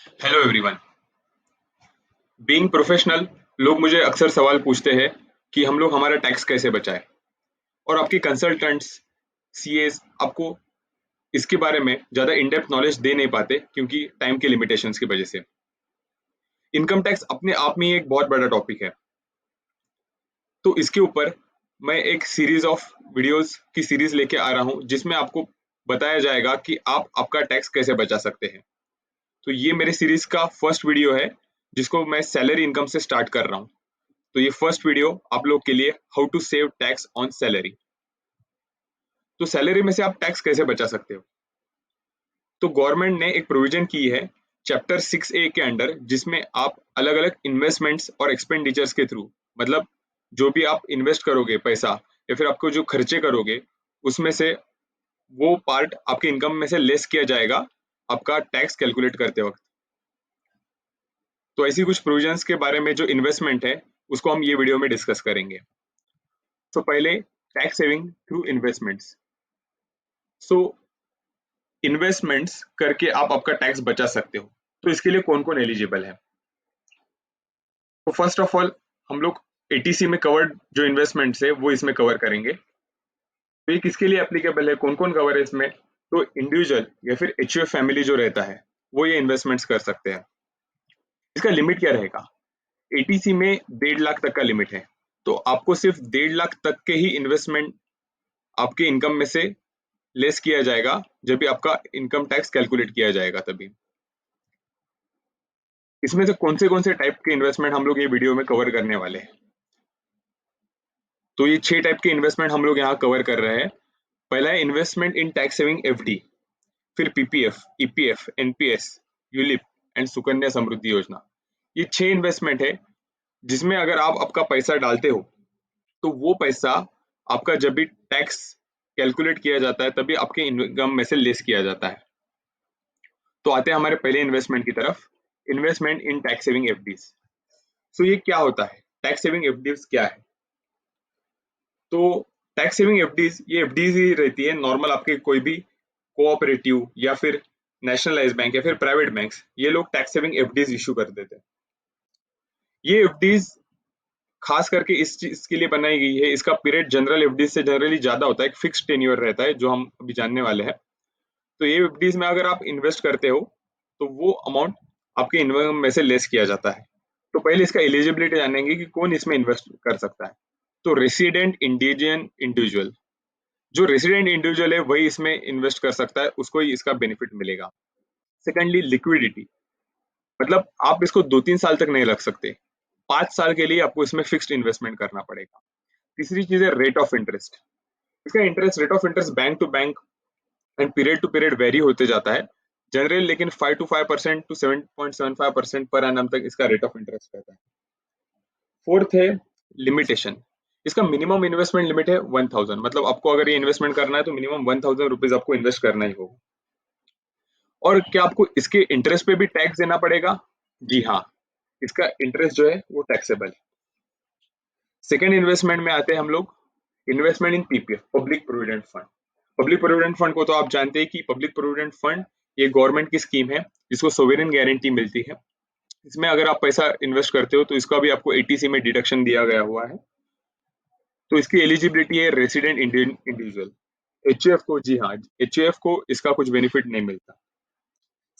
Hello everyone. Being professional, लोग मुझे अक्सर सवाल पूछते हैं कि हम लोग हमारा टैक्स कैसे बचाएं, और आपके कंसल्टेंट्स सीएस आपको इसके बारे में ज़्यादा इन डेप्थ नॉलेज दे नहीं पाते क्योंकि टाइम के लिमिटेशंस की वजह से। इनकम टैक्स अपने आप में ही एक बहुत बड़ा टॉपिक है, तो इसके ऊपर मैं एक सीरीज ऑफ वीडियोस की सीरीज लेके आ रहा हूँ जिसमें आपको बताया जाएगा कि आप आपका टैक्स कैसे बचा सकते हैं। तो ये मेरे सीरीज का फर्स्ट वीडियो है जिसको मैं सैलरी इनकम से स्टार्ट कर रहा हूँ। तो ये फर्स्ट वीडियो आप लोग के लिए how to save tax on salary. तो सैलरी में से आप टैक्स कैसे बचा सकते हो? तो गवर्नमेंट ने एक प्रोविजन की है चैप्टर 6A के अंडर, जिसमें आप अलग अलग इन्वेस्टमेंट्स और एक्सपेंडिचर्स के थ्रू, मतलब जो भी आप इन्वेस्ट करोगे पैसा या फिर आपको जो खर्चे करोगे उसमें से वो पार्ट आपके इनकम में से लेस किया जाएगा आपका टैक्स कैलकुलेट करते वक्त। तो ऐसी कुछ प्रोविजंस के बारे में जो इन्वेस्टमेंट है उसको हम ये वीडियो में डिस्कस करेंगे। तो पहले टैक्स सेविंग थ्रू इन्वेस्टमेंट्स। सो इन्वेस्टमेंट्स करके आप आपका टैक्स बचा सकते हो। तो इसके लिए कौन कौन एलिजिबल है? तो फर्स्ट ऑफ ऑल हम लोग एटीसी में कवर्ड जो इन्वेस्टमेंट्स है वो इसमें कवर करेंगे। तो ये किसके लिए एप्लीकेबल है, कौन कौन कवर है इसमें? तो इंडिविजुअल या फिर एचयूएफ फैमिली जो रहता है वो ये इन्वेस्टमेंट्स कर सकते हैं। इसका लिमिट क्या रहेगा? एटीसी में 1.5 लाख तक का लिमिट है। तो आपको सिर्फ 1.5 लाख तक के ही इन्वेस्टमेंट आपके इनकम में से लेस किया जाएगा जब भी आपका इनकम टैक्स कैलकुलेट किया जाएगा तभी। इसमें से कौन से टाइप के इन्वेस्टमेंट हम लोग ये वीडियो में कवर करने वाले हैं? तो ये 6 टाइप के इन्वेस्टमेंट हम लोग यहाँ कवर कर रहे हैं। पहला है investment in tax saving FD, फिर PPF, EPF, NPS, ULIP and Sukanya Samriddhi Yojana. ये 6 इन्वेस्टमेंट है जिसमें अगर आप आपका पैसा डालते हो तो वो पैसा आपका जब भी टैक्स कैलकुलेट किया जाता है तभी आपके इनकम में से लेस किया जाता है। तो आते हैं हमारे पहले इन्वेस्टमेंट की तरफ, investment in tax saving FDs. So ये क्या होता है? टैक्स सेविंग एफडीज क्या है? तो टैक्स सेविंग एफडीज ये एफडीज ही रहती है नॉर्मल, आपके कोई भी कोऑपरेटिव या फिर नेशनलाइज बैंक या फिर प्राइवेट बैंक्स, ये लोग टैक्स सेविंग एफडीज इशू कर देते हैं। ये एफडीज खास करके इस चीज के लिए बनाई गई है, इसका पीरियड जनरल एफडीज से जनरली ज्यादा होता है, एक फिक्स टेन्योर रहता है जो हम अभी जानने वाले हैं। तो ये एफडीज में अगर आप इन्वेस्ट करते हो तो वो अमाउंट आपके इनकम में से लेस किया जाता है। तो पहले इसका एलिजिबिलिटी जानेंगे कि कौन इसमें इन्वेस्ट कर सकता है। तो रेसिडेंट इंडिजियन इंडिविजुअल, जो रेसिडेंट इंडिविजुअल है वही इसमें इन्वेस्ट कर सकता है, उसको ही इसका बेनिफिट मिलेगा। सेकेंडली लिक्विडिटी, मतलब आप इसको 2-3 साल तक नहीं रख सकते, 5 साल के लिए आपको इसमें फिक्स्ड इन्वेस्टमेंट करना पड़ेगा। तीसरी चीज है रेट ऑफ इंटरेस्ट। इसका interest, rate of interest bank to bank and period to period vary होते जाता है जनरली, लेकिन 5 to 5% to 7.75% पर एनम तक इसका रेट ऑफ इंटरेस्ट रहता है। फोर्थ है लिमिटेशन। इसका मिनिमम इन्वेस्टमेंट लिमिट है 1000, मतलब आपको अगर ये इन्वेस्टमेंट करना है तो मिनिमम 1000 रुपीज आपको इन्वेस्ट करना ही होगा। और क्या आपको इसके इंटरेस्ट पे भी टैक्स देना पड़ेगा? जी हाँ, इसका इंटरेस्ट जो है वो टैक्सेबल है। सेकेंड इन्वेस्टमेंट में आते हैं हम लोग, इन्वेस्टमेंट इन PPF, public provident fund. Public provident fund को तो आप जानते हैं कि पब्लिक प्रोविडेंट फंड ये गवर्नमेंट की स्कीम है जिसको सोवेरेन गारंटी मिलती है। इसमें अगर आप पैसा इन्वेस्ट करते हो तो इसका भी आपको एटीसी में डिडक्शन दिया गया हुआ है। तो इसकी एलिजिबिलिटी है रेसिडेंट इंडियन इंडिविजुअल। एचयूएफ को, जी हाँ, एचयूएफ को इसका कुछ बेनिफिट नहीं मिलता।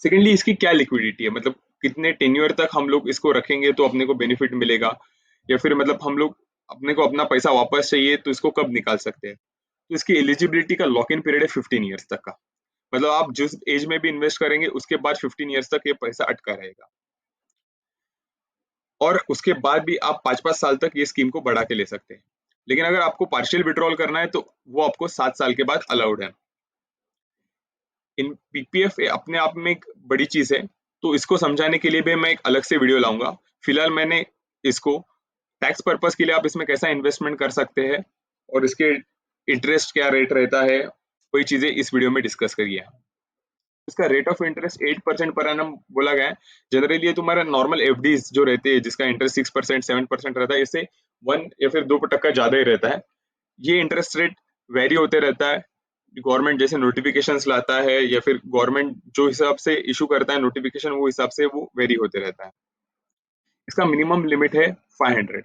सेकेंडली इसकी क्या लिक्विडिटी है, मतलब कितने टेन्योर तक हम लोग इसको रखेंगे तो अपने को बेनिफिट मिलेगा, या फिर मतलब हम लोग अपने को अपना पैसा वापस चाहिए तो इसको कब निकाल सकते हैं? तो इसकी एलिजिबिलिटी का लॉक इन पीरियड है 15 ईयर्स तक का, मतलब आप जिस एज में भी इन्वेस्ट करेंगे उसके बाद 15 ईयर्स तक ये पैसा अटका रहेगा, और उसके बाद भी आप 5-5 साल तक ये स्कीम को बढ़ा के ले सकते हैं। लेकिन अगर आपको पार्शियल विड्रॉल करना है तो वो आपको 7 साल के बाद अलाउड है। इन पीपीएफ अपने आप में एक बड़ी चीज है, तो इसको समझाने के लिए भी मैं एक अलग से वीडियो लाऊंगा। फिलहाल मैंने इसको टैक्स पर्पस के लिए आप इसमें कैसा इन्वेस्टमेंट कर सकते हैं और इसके इंटरेस्ट क्या रेट रहता है, वही चीजें इस वीडियो में डिस्कस करिए। इसका rate of interest 8% per annum बोला गया है। जनरली ये तुम्हारा नॉर्मल एफडीज जो रहते हैं जिसका इंटरेस्ट 6% 7% रहता है, इससे 1 या फिर 2% ज्यादा ही रहता है। ये इंटरेस्ट रेट वेरी होते रहता है गवर्नमेंट जैसे नोटिफिकेशंस लाता है या फिर गवर्नमेंट जो हिसाब से इशू करता है नोटिफिकेशन, वो हिसाब से वो वेरी होते रहता है। इसका मिनिमम लिमिट है 500।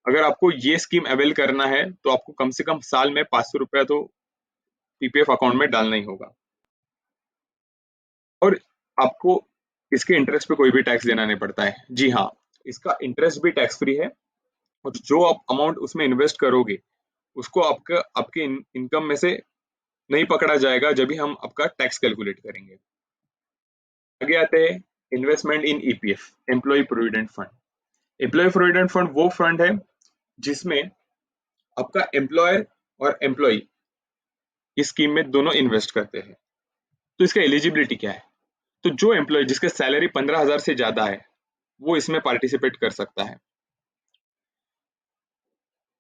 अगर आपको ये स्कीम अवेल करना है तो आपको कम से कम साल में 500 रुपया तो पीपीएफ अकाउंट में डालना ही होगा, और आपको इसके इंटरेस्ट पे कोई भी टैक्स देना नहीं पड़ता है। जी हाँ, इसका इंटरेस्ट भी टैक्स फ्री है, और जो आप अमाउंट उसमें इन्वेस्ट करोगे उसको आपका आपके इनकम में से नहीं पकड़ा जाएगा जब भी हम आपका टैक्स कैलकुलेट करेंगे। आगे आते हैं investment in EPF, employ provident fund. Employ provident fund वो फंड है जिसमें आपका एम्प्लॉयर और एम्प्लॉय इस स्कीम में दोनों इन्वेस्ट करते हैं। तो इसका एलिजिबिलिटी क्या है? तो जो एम्प्लॉय जिसके सैलरी 15,000 से ज्यादा है वो इसमें पार्टिसिपेट कर सकता है।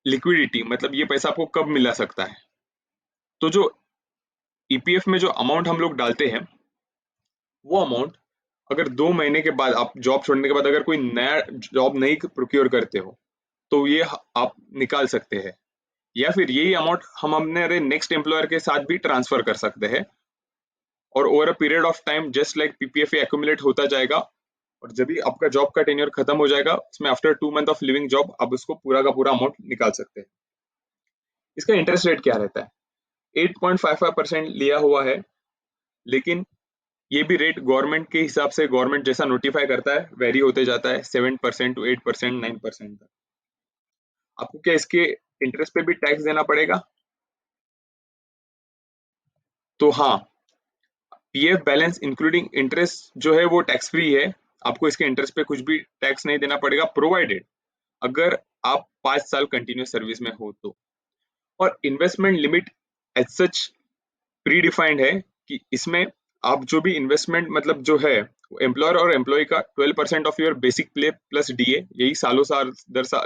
लिक्विडिटी मतलब ये पैसा आपको कब मिला सकता है? तो जो ईपीएफ में जो अमाउंट हम लोग डालते हैं वो अमाउंट अगर 2 महीने के बाद, आप जॉब छोड़ने के बाद अगर कोई नया जॉब नहीं प्रोक्योर करते हो तो ये आप निकाल सकते हैं, या फिर यही अमाउंट हम अपने नेक्स्ट एम्प्लॉयर के साथ भी ट्रांसफर कर सकते हैं, और over a period of time just like PPF accumulate होता जाएगा, और जब भी आपका जॉब का टेन्योर खत्म हो जाएगा उसमें after 2 month of living job आप उसको पूरा का पूरा अमाउंट निकाल सकते हैं। इसका इंटरेस्ट रेट क्या रहता है? 8.55% लिया हुआ है, लेकिन ये भी रेट गवर्नमेंट के हिसाब से गवर्नमेंट जैसा नोटिफाई करता है वेरी होते जाता है 7% to 8%, 9% तक। आपको क्या इसके इंटरेस्ट पे भी टैक्स देना पड़ेगा? तो हाँ, पीएफ बैलेंस इंक्लूडिंग इंटरेस्ट जो है वो टैक्स फ्री है, आपको इसके इंटरेस्ट पे कुछ भी टैक्स नहीं देना पड़ेगा, प्रोवाइडेड अगर आप 5 साल कंटिन्यूस सर्विस में हो तो। और investment limit as such predefined है कि इसमें आप जो भी इन्वेस्टमेंट मतलब जो है एम्प्लॉयर और एम्प्लॉय का 12% ऑफ योर बेसिक पे प्लस डीए, यही साल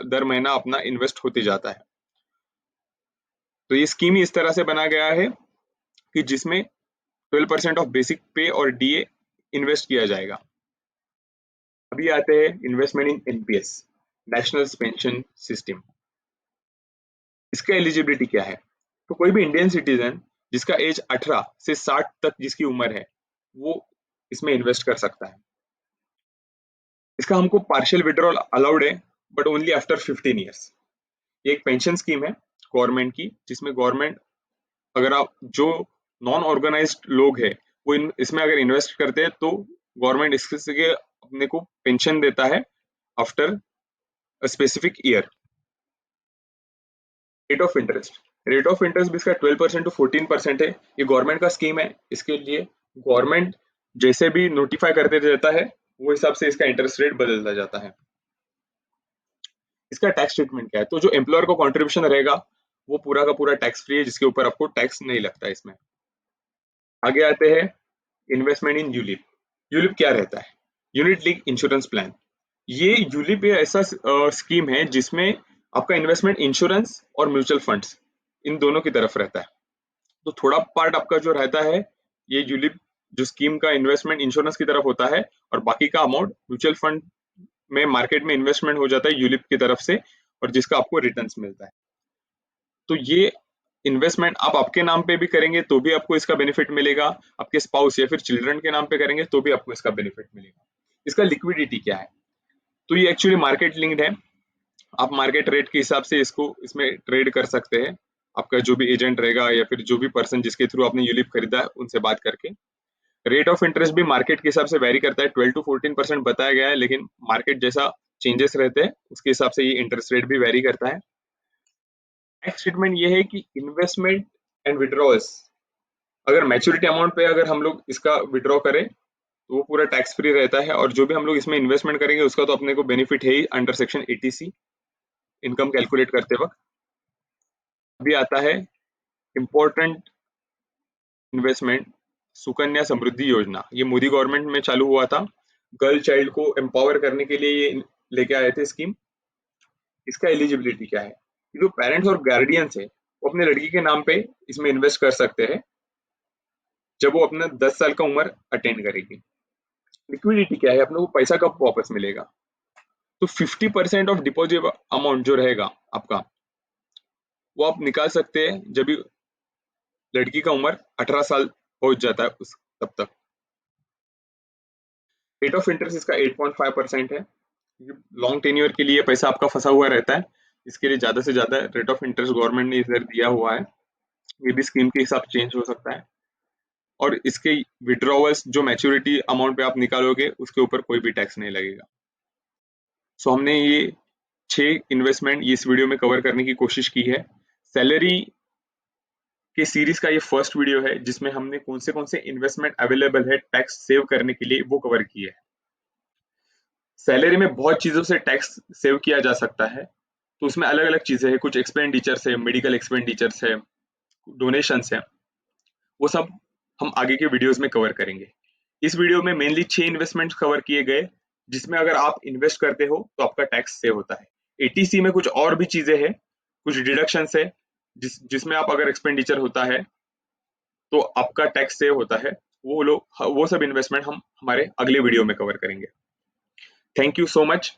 दर महीना अपना इन्वेस्ट होते जाता है। तो ये स्कीम ही इस तरह से बना गया है कि जिसमें 12% ऑफ बेसिक पे और डीए इन्वेस्ट किया जाएगा। अभी आते हैं इन्वेस्टमेंट इन एनपीएस, नेशनल पेंशन सिस्टम। इसका एलिजिबिलिटी क्या है? तो कोई भी इंडियन सिटीजन जिसका एज 18 से 60 तक जिसकी उम्र है वो इसमें इन्वेस्ट कर सकता है। इसका हमको पार्शियल विड्रॉल अलाउड है, बट ओनली आफ्टर 15 ईयर्स। ये एक पेंशन स्कीम है गवर्नमेंट की, जिसमें गवर्नमेंट अगर आप जो नॉन ऑर्गेनाइज्ड लोग हैं वो इसमें अगर इन्वेस्ट करते हैं तो गवर्नमेंट इसके अपने को पेंशन देता है after a specific year. Rate of interest भी इसका 12% to 14% है। ये गवर्नमेंट का स्कीम है, इसके लिए गवर्नमेंट जैसे भी नोटिफाई करते रहता है वो हिसाब से इसका इंटरेस्ट रेट बदलता जाता है। इसका टैक्स ट्रीटमेंट क्या है? तो जो एम्प्लॉयर को कॉन्ट्रीब्यूशन रहेगा वो पूरा का पूरा टैक्स फ्री है, जिसके ऊपर आपको टैक्स नहीं लगता है इसमें। आगे आते हैं इन्वेस्टमेंट इन यूलिप। यूलिप क्या रहता है? Unit link insurance plan. ये यूलिप ऐसा स्कीम है जिसमें आपका इन्वेस्टमेंट इंश्योरेंस और म्यूचुअल फंड्स इन दोनों की तरफ रहता है। तो थोड़ा पार्ट आपका जो रहता है ये यूलिप जो स्कीम का इन्वेस्टमेंट इंश्योरेंस की तरफ होता है, और बाकी का अमाउंट म्यूचुअल फंड में मार्केट में इन्वेस्टमेंट हो जाता है यूलिप की तरफ से, और जिसका आपको रिटर्न्स मिलता है। तो ये इन्वेस्टमेंट आप आपके नाम पे भी करेंगे तो भी आपको इसका बेनिफिट मिलेगा, आपके स्पाउस या फिर चिल्ड्रन के नाम पे करेंगे तो भी आपको इसका बेनिफिट मिलेगा। इसका लिक्विडिटी क्या है? तो ये एक्चुअली मार्केट लिंक्ड है, आप मार्केट रेट के हिसाब से इसको इसमें ट्रेड कर सकते हैं। आपका जो भी एजेंट रहेगा या फिर जो भी पर्सन जिसके थ्रू आपने यूलिप खरीदा है उनसे बात करके। रेट ऑफ इंटरेस्ट भी मार्केट के हिसाब से वेरी करता है, 12 to 14% बताया गया है, लेकिन मार्केट जैसा चेंजेस रहते हैं उसके हिसाब से ये इंटरेस्ट रेट भी वेरी करता है। नेक्स्ट स्टेटमेंट ये है कि इन्वेस्टमेंट एंड विड्रॉल्स, अगर मैच्योरिटी अमाउंट पे अगर हम लोग इसका विड्रॉ करें तो वो पूरा टैक्स फ्री रहता है, और जो भी हम लोग इसमें इन्वेस्टमेंट करेंगे उसका तो अपने को बेनिफिट है ही under section 80C income calculate करते वक्त। अभी आता है इम्पोर्टेंट इन्वेस्टमेंट, सुकन्या समृद्धि योजना। ये मोदी गवर्नमेंट में चालू हुआ था, गर्ल चाइल्ड को एम्पावर करने के लिए ये लेके आए थे स्कीम। इसका एलिजिबिलिटी क्या है? जो पेरेंट्स और गार्डियंस है वो अपने लड़की के नाम पे इसमें इन्वेस्ट कर सकते हैं जब वो अपना 10 साल का उम्र अटेंड करेगी। लिक्विडिटी क्या है? अपने को पैसा कब वापस मिलेगा? तो 50% ऑफ डिपॉजिट अमाउंट जो रहेगा आपका वो आप निकाल सकते हैं जब भी लड़की का उम्र 18 साल पहुंच जाता है उस तब तक। रेट ऑफ इंटरेस्ट इसका 8.5% है। लॉन्ग टेन्योर के लिए पैसा आपका फंसा हुआ रहता है, इसके लिए ज्यादा से ज्यादा रेट ऑफ इंटरेस्ट गवर्नमेंट ने इधर दिया हुआ है। ये भी स्कीम के हिसाब से चेंज हो सकता है। और इसके विड्रॉवल्स जो मैच्योरिटी अमाउंट पे आप निकालोगे उसके ऊपर कोई भी टैक्स नहीं लगेगा। सो हमने ये 6 इन्वेस्टमेंट इस वीडियो में कवर करने की कोशिश की है। सैलरी के सीरीज का ये फर्स्ट वीडियो है जिसमें हमने कौन से इन्वेस्टमेंट अवेलेबल है टैक्स सेव करने के लिए वो कवर किए है। सैलरी में बहुत चीजों से टैक्स सेव किया जा सकता है, तो उसमें अलग अलग चीजें हैं, कुछ एक्सपेंडिचर्स है, मेडिकल एक्सपेंडिचर्स है, डोनेशंस है, वो सब हम आगे के वीडियोस में कवर करेंगे। इस वीडियो में मेनली 6 इन्वेस्टमेंट कवर किए गए जिसमें अगर आप इन्वेस्ट करते हो तो आपका टैक्स सेव होता है। एटीसी में कुछ और भी चीजें हैं, कुछ डिडक्शंस है जिसमें आप अगर एक्सपेंडिचर होता है तो आपका टैक्स सेव होता है। वो सब इन्वेस्टमेंट हम हमारे अगले वीडियो में कवर करेंगे। Thank you so much.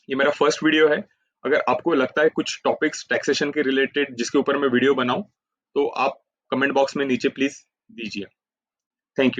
ये मेरा फर्स्ट वीडियो है। अगर आपको लगता है कुछ टॉपिक्स टैक्सेशन के रिलेटेड जिसके ऊपर मैं वीडियो बनाऊं तो आप कमेंट बॉक्स में नीचे प्लीज दीजिए।